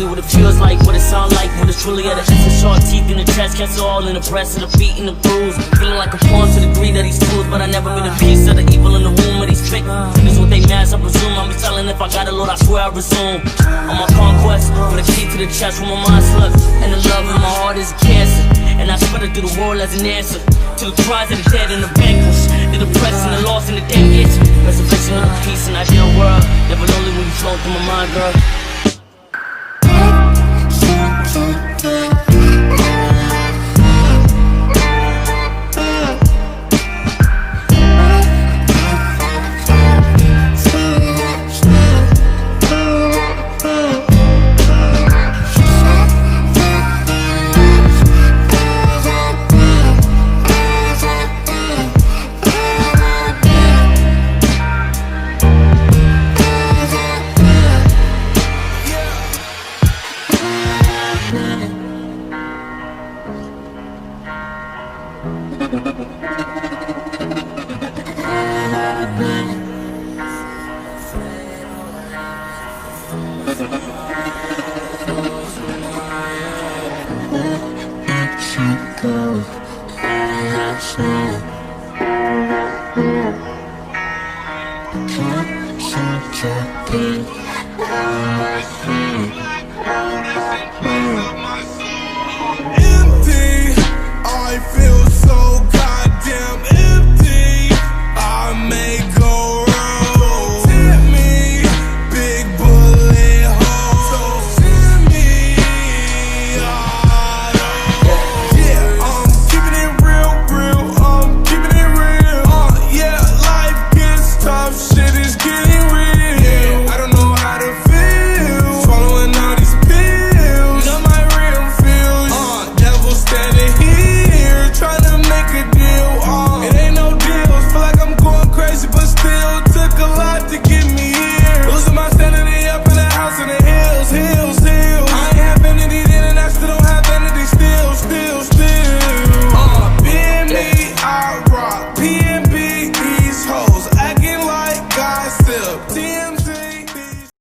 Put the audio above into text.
really what it feels like, what it sound like, what it's really at a essence. Sharp teeth in the chest, cancer all in the breast, and the beat and the bruise. Feeling like a pawn to the degree that he's fools, but I never been a piece of the evil in the womb of these fake. Niggas with they mask, I presume. I'm telling if I got a Lord, I swear I resume. On my conquest, for the key to the chest, where my mind slips, and the love in my heart is a cancer. And I spread it through the world as an answer to the cries of the dead and the vanquished, the depressed and the lost and the dead itch. Reservation of the peace and ideal world. Never lonely when you float through my mind, girl. Empty, I feel so goddamn empty. I may go wrong. Tip me, big bullet hole. So send me auto. Yeah, I'm keeping it real, I'm keeping it real. Yeah, life gets tough, shit is getting real. Yeah, I don't know how to feel, swallowing all these pills. Got my real feels. Devil standing here, trying to make a deal. It ain't no deals, feel like I'm going crazy, but still took a lot to get me here. Losing my sanity up in the house in the hills, hills. I ain't have vanity then, and I still don't have vanity still. Being me, I rock. PNB, these hoes acting like gossip. TMZ.